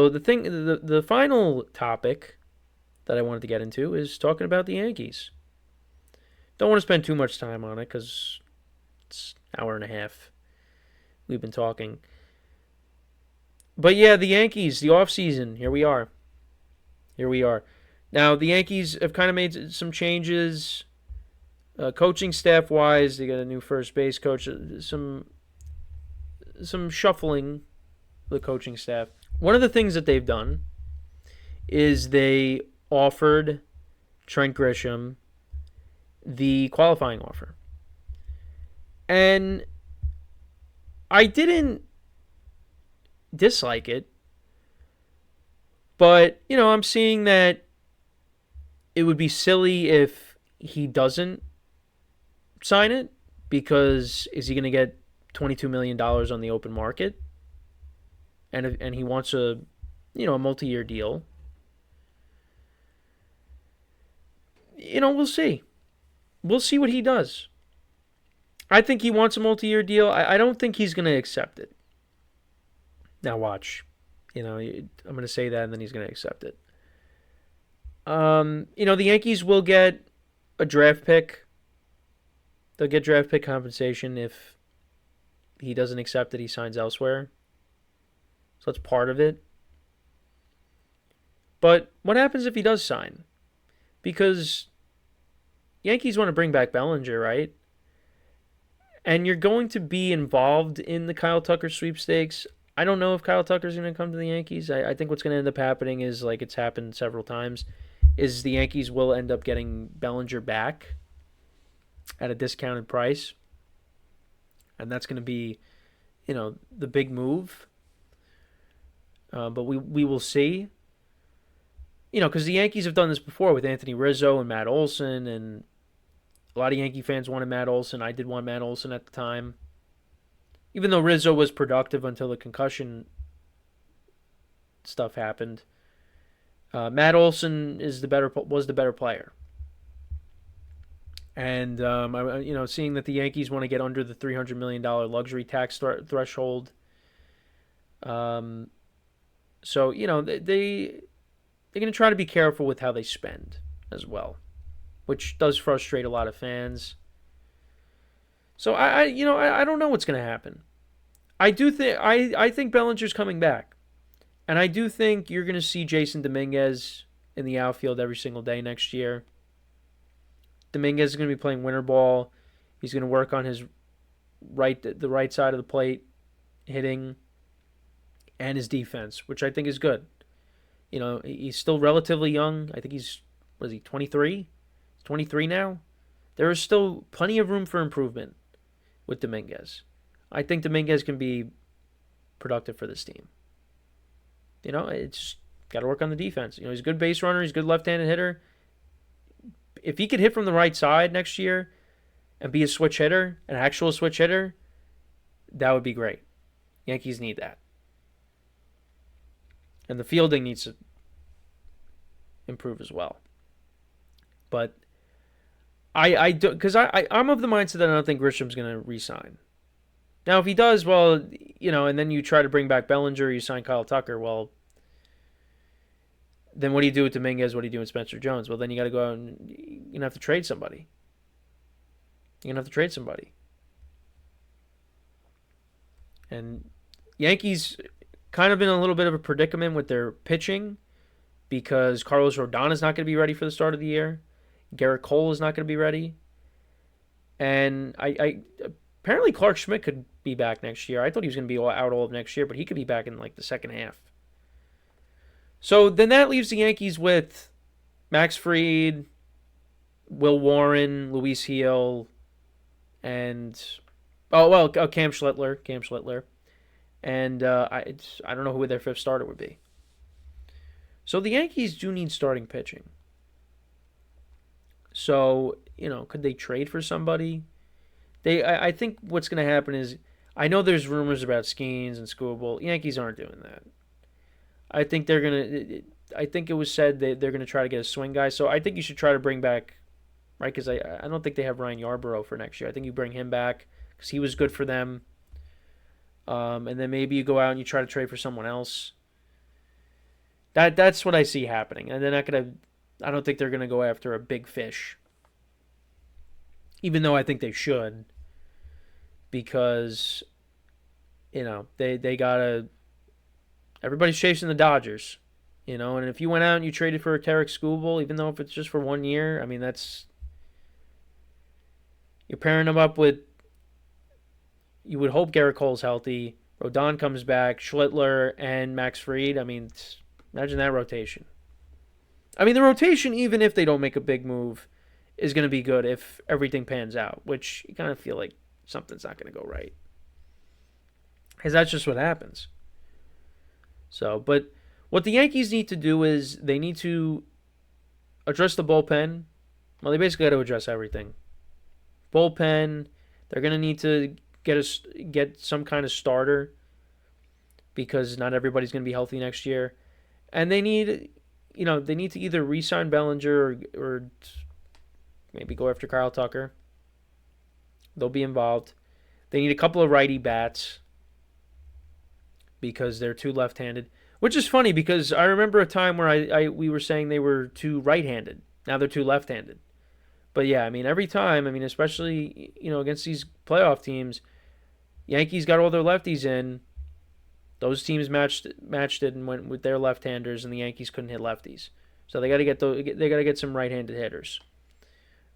So the final topic that I wanted to get into is talking about the Yankees. Don't want to spend too much time on it because it's an hour and a half we've been talking. But yeah, the Yankees, the offseason, here we are. Here we are. Now, the Yankees have kind of made some changes coaching staff wise. They got a new first base coach, some shuffling of the coaching staff. One of the things that they've done is they offered Trent Grisham the qualifying offer. And I didn't dislike it, but I'm seeing that it would be silly if he doesn't sign it, because is he going to get $22 million on the open market? And he wants a multi-year deal. We'll see. We'll see what he does. I think he wants a multi-year deal. I don't think he's going to accept it. Now watch. I'm going to say that and then he's going to accept it. The Yankees will get a draft pick. They'll get draft pick compensation if he doesn't accept that he signs elsewhere. So that's part of it. But what happens if he does sign? Because Yankees want to bring back Bellinger, right? And you're going to be involved in the Kyle Tucker sweepstakes. I don't know if Kyle Tucker's going to come to the Yankees. I think what's going to end up happening is, like it's happened several times, is the Yankees will end up getting Bellinger back at a discounted price. And that's going to be, the big move. But we will see. Because the Yankees have done this before with Anthony Rizzo and Matt Olson, and a lot of Yankee fans wanted Matt Olson. I did want Matt Olson at the time. Even though Rizzo was productive until the concussion stuff happened, Matt Olson was the better player. And seeing that the Yankees want to get under the $300 million luxury tax threshold, so they're going to try to be careful with how they spend as well, which does frustrate a lot of fans. So I don't know what's going to happen. I think Bellinger's coming back, and I do think you're going to see Jason Dominguez in the outfield every single day next year. Dominguez is going to be playing winter ball. He's going to work on the right side of the plate, hitting, and his defense, which I think is good. He's still relatively young. I think he's 23? He's 23 now. There is still plenty of room for improvement with Dominguez. I think Dominguez can be productive for this team. It's got to work on the defense. He's a good base runner. He's a good left-handed hitter. If he could hit from the right side next year and be a switch hitter, an actual switch hitter, that would be great. Yankees need that. And the fielding needs to improve as well. But I'm of the mindset that I don't think Grisham's going to re-sign. Now, if he does, well, and then you try to bring back Bellinger, you sign Kyle Tucker, well, then what do you do with Dominguez? What do you do with Spencer Jones? Well, then you got to go out and you're going to have to trade somebody. And Yankees kind of in a little bit of a predicament with their pitching, because Carlos Rodon is not going to be ready for the start of the year. Garrett Cole is not going to be ready. And I apparently Clark Schmidt could be back next year. I thought he was going to be out all of next year, but he could be back in like the second half. So then that leaves the Yankees with Max Fried, Will Warren, Luis Gil, and Cam Schlittler. And I don't know who their fifth starter would be. So the Yankees do need starting pitching. So, could they trade for somebody? I think what's going to happen is, I know there's rumors about Skeens and Skubal. Yankees aren't doing that. I think I think it was said that they're going to try to get a swing guy. So I think you should try to bring back, right? Because I don't think they have Ryan Yarbrough for next year. I think you bring him back because he was good for them. And then maybe you go out and you try to trade for someone else. That's what I see happening, and they're not gonna. I don't think they're gonna go after a big fish, even though I think they should, because they gotta. Everybody's chasing the Dodgers, and if you went out and you traded for a Tarek Skubal, even though if it's just for 1 year, I mean that's you're pairing them up with. You would hope Garrett Cole's healthy. Rodon comes back, Schlittler and Max Fried. I mean, imagine that rotation. I mean, the rotation, even if they don't make a big move, is going to be good if everything pans out, which you kind of feel like something's not going to go right. Because that's just what happens. So, but what the Yankees need to do is they need to address the bullpen. Well, they basically got to address everything. Bullpen, they're going to need to get some kind of starter because not everybody's going to be healthy next year. And they need to either re-sign Bellinger or maybe go after Kyle Tucker. They'll be involved. They need a couple of righty bats because they're too left-handed, which is funny because I remember a time where we were saying they were too right-handed. Now they're too left-handed. But yeah, I mean, every time, I mean, especially, against these playoff teams, Yankees got all their lefties in. Those teams matched it and went with their left-handers, and the Yankees couldn't hit lefties. So they got to get some right-handed hitters.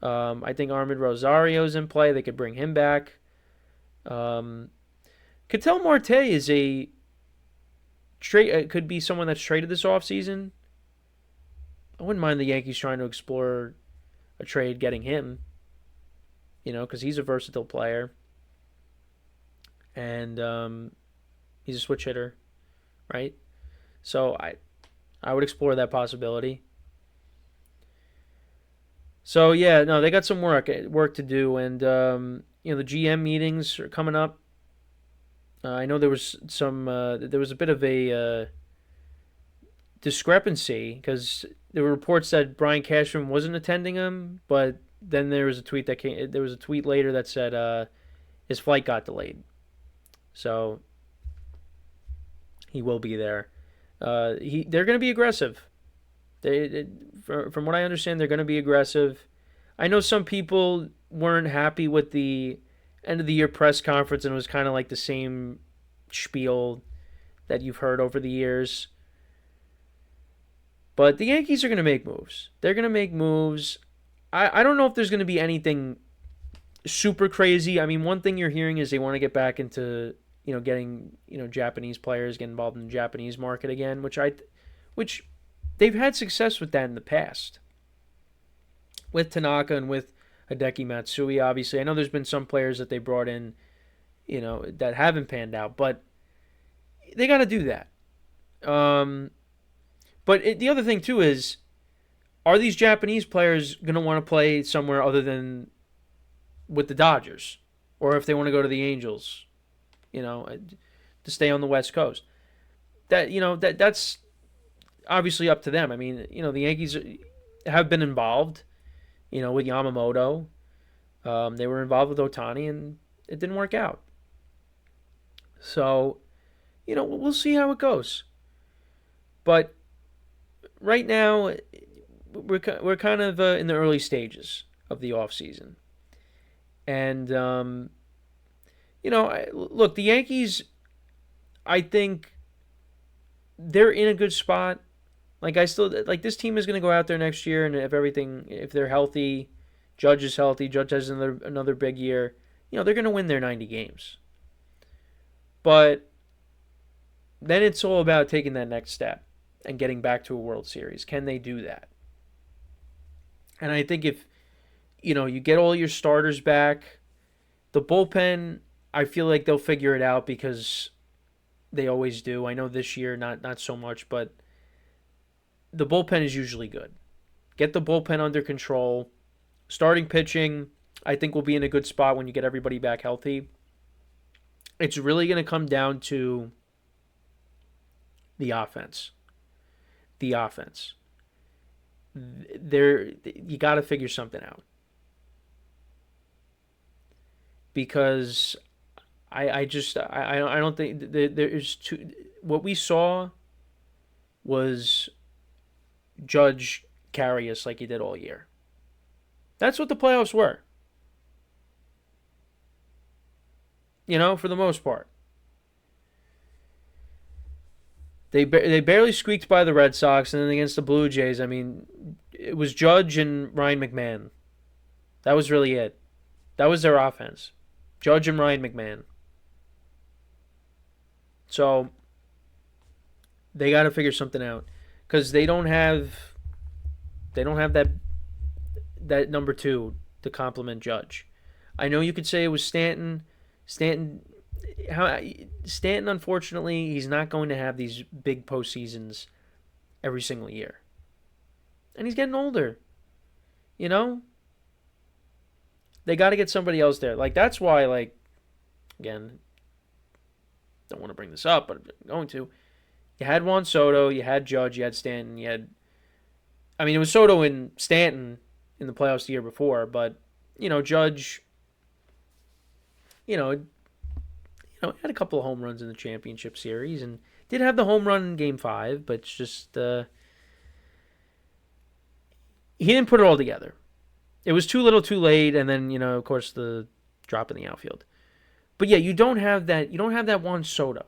I think Armin Rosario's in play. They could bring him back. Ketel Marte is a trade. Could be someone that's traded this offseason. I wouldn't mind the Yankees trying to explore a trade getting him. Because he's a versatile player, and he's a switch hitter, right? So I would explore that possibility. So yeah, no, they got some work to do, and the GM meetings are coming up. I know there was a bit of a discrepancy because there were reports that Brian Cashman wasn't attending them, but then there was a tweet later that said his flight got delayed, so he will be there. They're going to be aggressive. From what I understand, they're going to be aggressive. I know some people weren't happy with the end of the year press conference, and it was kind of like the same spiel that you've heard over the years. But the Yankees are going to make moves. They're going to make moves. I don't know if there's going to be anything super crazy. I mean, one thing you're hearing is they want to get back into getting Japanese players, get involved in the Japanese market again, which they've had success with that in the past. With Tanaka and with Hideki Matsui, obviously. I know there's been some players that they brought in, that haven't panned out, but they got to do that. But the other thing, too, is are these Japanese players going to want to play somewhere other than with the Dodgers? Or if they want to go to the Angels, to stay on the West Coast? That's obviously up to them. I mean, the Yankees have been involved, with Yamamoto. They were involved with Ohtani, and it didn't work out. So, we'll see how it goes. But right now, we're kind of in the early stages of the offseason. And, look, the Yankees, I think they're in a good spot. This team is going to go out there next year, and if they're healthy, Judge is healthy, Judge has another big year, they're going to win their 90 games. But then it's all about taking that next step and getting back to a World Series. Can they do that? And I think if, you get all your starters back, the bullpen, I feel like they'll figure it out because they always do. I know this year, not so much, but the bullpen is usually good. Get the bullpen under control. Starting pitching, I think will be in a good spot when you get everybody back healthy. It's really going to come down to the offense. The offense. You got to figure something out. Because I don't think there's what we saw was Judge carry us like he did all year. That's what the playoffs were. For the most part. They barely squeaked by the Red Sox, and then against the Blue Jays, it was Judge and Ryan McMahon. That was really it. That was their offense. Judge and Ryan McMahon. So they got to figure something out because they don't have that number two to complement Judge. I know you could say it was Stanton. Stanton, unfortunately, he's not going to have these big postseasons every single year. And he's getting older. They got to get somebody else there. That's why, again, don't want to bring this up, but I'm going to. You had Juan Soto, you had Judge, you had Stanton, it was Soto and Stanton in the playoffs the year before, but, Judge, had a couple of home runs in the championship series and did have the home run in Game 5, but it's just he didn't put it all together. It was too little, too late, and then of course the drop in the outfield. But yeah, you don't have that. You don't have that Juan Soto.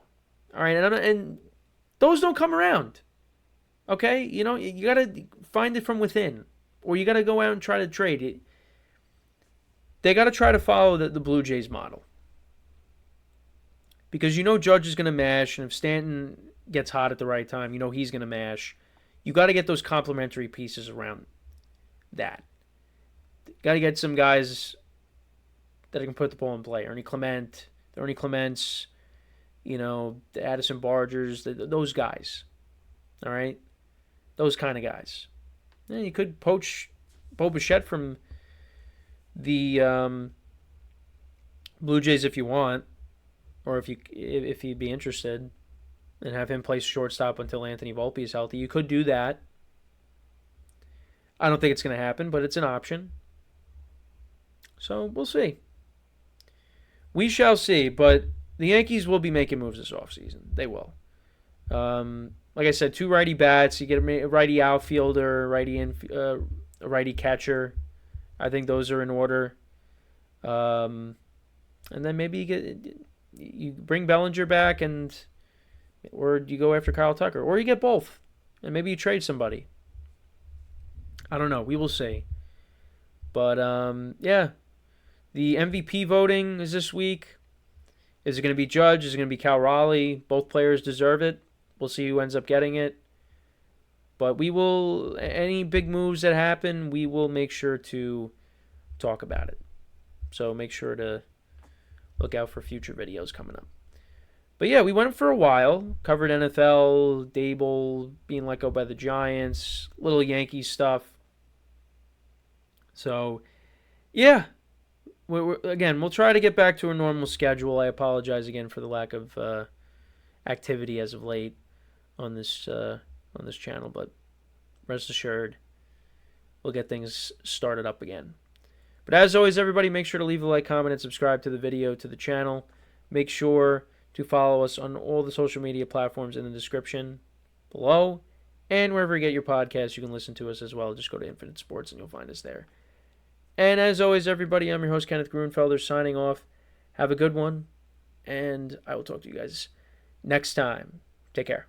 All right, and those don't come around. Okay, you gotta find it from within, or you gotta go out and try to trade it. They gotta try to follow the Blue Jays model. Because Judge is going to mash, and if Stanton gets hot at the right time, he's going to mash. You got to get those complementary pieces around that. Got to get some guys that can put the ball in play. Ernie Clements, the Addison Bargers, those guys. All right? Those kind of guys. And you could poach Bo Bichette from the Blue Jays if you want. Or if you'd be interested, and have him play shortstop until Anthony Volpe is healthy, you could do that. I don't think it's going to happen, but it's an option. So we'll see. We shall see, but the Yankees will be making moves this offseason. They will. Like I said, 2 righty bats. You get a righty outfielder, a righty catcher. I think those are in order. And then maybe you bring Bellinger back, or you go after Kyle Tucker, or you get both, and maybe you trade somebody. I don't know. We will see. But yeah, the MVP voting is this week. Is it going to be Judge? Is it going to be Cal Raleigh? Both players deserve it. We'll see who ends up getting it. But any big moves that happen, we will make sure to talk about it. So make sure to look out for future videos coming up. But yeah, we went for a while. Covered NFL, Dable being let go by the Giants, little Yankees stuff. So, yeah. We'll try to get back to a normal schedule. I apologize again for the lack of activity as of late on this channel, but rest assured, we'll get things started up again. But as always, everybody, make sure to leave a like, comment, and subscribe to the video, to the channel. Make sure to follow us on all the social media platforms in the description below. And wherever you get your podcasts, you can listen to us as well. Just go to Infinite Sports and you'll find us there. And as always, everybody, I'm your host, Kenneth Grunfelder, signing off. Have a good one, and I will talk to you guys next time. Take care.